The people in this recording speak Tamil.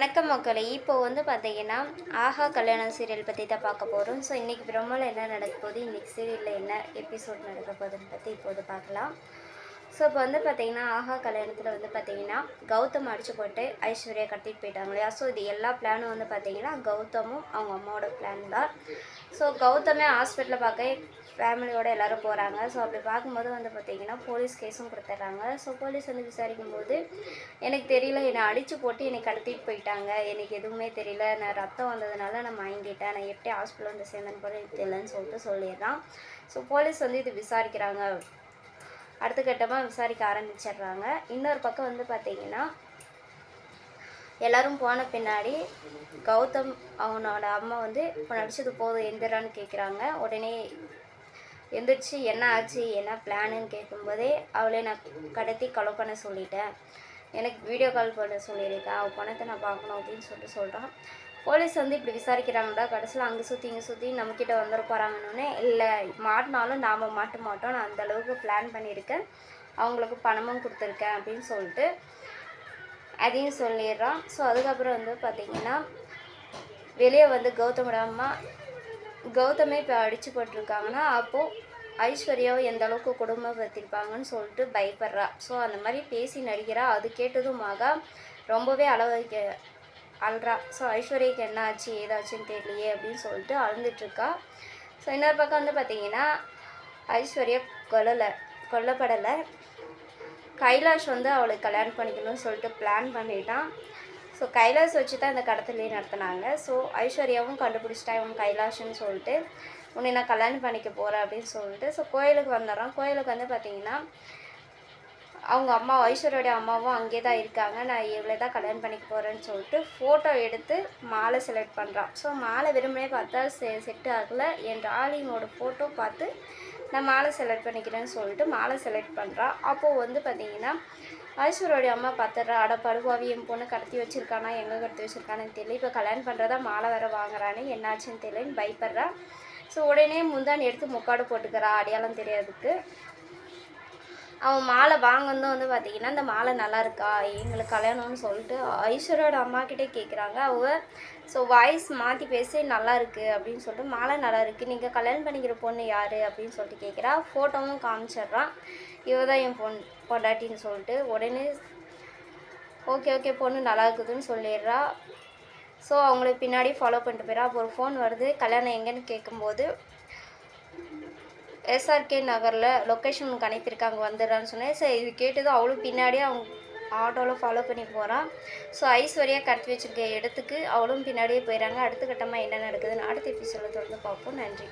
வணக்கம் மக்களே. இப்போ வந்து பார்த்தீங்கன்னா, ஆஹா கல்யாணம் சீரியல் பற்றி தான் பார்க்க போகிறோம். ஸோ இன்றைக்கி ப்ரோமோவில் என்ன நடக்க போகுது, இன்றைக்கி சீரியலில் என்ன எபிசோட் நடக்க போகுதுன்னு பற்றி இப்போது பார்க்கலாம். ஸோ இப்போ வந்து பார்த்தீங்கன்னா, ஆஹா கல்யாணத்தில் வந்து பார்த்தீங்கன்னா, கௌதம் அடித்து போட்டு ஐஸ்வர்யா கடத்திட்டு போயிட்டாங்க இல்லையா. ஸோ இது எல்லா பிளானும் வந்து பார்த்தீங்கன்னா, கௌதமும் அவங்க அம்மாவோட பிளான் தான். ஸோ கௌதமே ஹாஸ்பிட்டலில் பார்க்க ஃபேமிலியோடு எல்லோரும் போகிறாங்க. ஸோ அப்படி பார்க்கும்போது வந்து பார்த்திங்கன்னா போலீஸ் கேஸும் கொடுத்துட்றாங்க. ஸோ போலீஸ் வந்து விசாரிக்கும்போது, எனக்கு தெரியல, என்னை அடித்து போட்டு என்னை கடத்திட்டு போயிட்டாங்க, எனக்கு எதுவுமே தெரியல, நான் ரத்தம் வந்ததுனால நான் மயங்கிட்டேன், நான் எப்படி ஹாஸ்பிட்டல் வந்து சேர்ந்தேன்னு கூட எனக்கு தெரியலன்னு சொல்லிட்டு சொல்லிடுறான். ஸோ போலீஸ் வந்து இது விசாரிக்கிறாங்க, அடுத்த கட்டமாக விசாரிக்க ஆரம்பிச்சிடுறாங்க. இன்னொரு பக்கம் வந்து பார்த்திங்கன்னா, எல்லோரும் போன பின்னாடி கௌதம் அவனோட அம்மா வந்து இப்போ நடிச்சது போதும் எந்திரான்னு கேட்குறாங்க. உடனே எந்திரிச்சு என்ன ஆச்சு, என்ன பிளானுன்னு கேட்கும்போதே அவளை நான் கடத்தி கொலை பண்ண சொல்லிட்டேன், எனக்கு வீடியோ கால் பண்ண சொல்லியிருக்கேன், அவள் பணத்தை நான் பார்க்கணும் அப்படின்னு சொல்லிட்டு சொல்கிறான். போலீஸ் வந்து இப்படி விசாரிக்கிறாங்கடா. கடைசியில் அங்கே சுற்றி இங்கே சுற்றி நம்மக்கிட்ட வந்துட போகிறாங்கன்னு, இல்லை மாட்டினாலும் நாம் மாட்ட மாட்டோம், நான் அந்தளவுக்கு பிளான் பண்ணியிருக்கேன், அவங்களுக்கு பணமும் கொடுத்துருக்கேன் அப்படின்னு சொல்லிட்டு அதையும் சொல்லிடுறான். ஸோ அதுக்கப்புறம் வந்து பார்த்திங்கன்னா, வெளியே வந்து கௌதமோட அம்மா கௌதமே இப்போ அடித்து போட்டிருக்காங்கன்னா, அப்போது ஐஸ்வர்யாவை எந்த அளவுக்கு குடும்பப்படுத்திருப்பாங்கன்னு சொல்லிட்டு பயப்படுறா. ஸோ அந்த மாதிரி பேசி நடிக்கிறா. அது கேட்டதும் மகா ரொம்பவே அழுறா. ஸோ ஐஸ்வர்யாவுக்கு என்ன ஆச்சு ஏதாச்சுன்னு தெரியலையே அப்படின்னு சொல்லிட்டு அழுந்துட்டுருக்கா. ஸோ இன்னொரு பக்கம் வந்து பார்த்திங்கன்னா, ஐஸ்வர்யா கொல்லப்படலை. கைலாஷ் வந்து அவளுக்கு கல்யாணம் பண்ணிக்கணும்னு சொல்லிட்டு பிளான் பண்ணிட்டான். ஸோ கைலாஷ் வச்சு தான் இந்த கடத்தலையே நடத்தினாங்க. ஸோ ஐஸ்வர்யாவும் கண்டுபிடிச்சிட்டா இவன் கைலாஷ்னு சொல்லிட்டு, உன்னை நான் கல்யாணம் பண்ணிக்க போகிறேன் அப்படின்னு சொல்லிட்டு. ஸோ கோயிலுக்கு வந்துடுறான். கோயிலுக்கு வந்து பார்த்திங்கன்னா, அவங்க அம்மா ஐஸ்வர்யோடைய அம்மாவும் அங்கே தான் இருக்காங்க. நான் இவ்வளோ தான் கல்யாணம் பண்ணிக்க போகிறேன்னு சொல்லிட்டு ஃபோட்டோ எடுத்து மாலை செலக்ட் பண்ணுறான். ஸோ மாலை விரும்பினே பார்த்தா செட் ஆகலை, என் டார்லிங்கோட ஃபோட்டோ பார்த்து நான் மாலை செலக்ட் பண்ணிக்கிறேன்னு சொல்லிட்டு மாலை செலக்ட் பண்ணுறான். அப்போது வந்து பார்த்திங்கன்னா, ஐஸ்வர்யோடைய அம்மா பார்த்துட்றா. படுவாவி என் பொண்ணு கடத்தி வச்சுருக்கானா, எங்கே கடத்தி வச்சுருக்கானு தெரியல, இப்போ கல்யாணம் பண்ணுறதா மாலை வேறு வாங்குறானே, என்னாச்சுன்னு தெரியலன்னு பயப்படுறா. ஸோ உடனே முந்தானி எடுத்து முக்காடு போட்டுக்கிறா அடையாளம் தெரியாதுக்கு. அவன் மாலை வாங்கினதும் வந்து பார்த்திங்கன்னா, இந்த மாலை நல்லா இருக்கா, எங்களுக்கு கல்யாணம்னு சொல்லிட்டு ஐஸ்வர்யோட அம்மாக்கிட்டே கேட்குறாங்க. ஸோ வாய்ஸ் மாற்றி பேசி நல்லா இருக்குது அப்படின்னு சொல்லிட்டு, மாலை நல்லா இருக்குது, நீங்கள் கல்யாணம் பண்ணிக்கிற பொண்ணு யார் அப்படின்னு சொல்லிட்டு கேட்குறா. ஃபோட்டோவும் காமிச்சிட்றான். இவ தான் என் பொண்டாட்டின்னு சொல்லிட்டு. உடனே ஓகே பொண்ணு நல்லா இருக்குதுன்னு சொல்லிடுறா. ஸோ அவங்கள பின்னாடி ஃபாலோ பண்ணிட்டு போயிடா. அப்போ ஒரு ஃபோன் வருது. கல்யாணம் எங்கேன்னு கேட்கும்போது, எஸ்ஆர்கே நகரில் லொக்கேஷன் உனக்கு அனுப்பியிருக்காங்க வந்துடுறான்னு சொன்னேன். ஸோ இது கேட்டதும் அவளும் பின்னாடியே அவங்க ஆட்டோவில் ஃபாலோ பண்ணி போகிறான். ஸோ ஐஸ்வர்யா கடத்தி வச்சுருக்க இடத்துக்கு அவளும் பின்னாடியே போயிடறாங்க. அடுத்த கட்டமாக என்ன நடக்குதுன்னு அடுத்த எபிசோடில் தொடர்ந்து பார்ப்போம். நன்றி.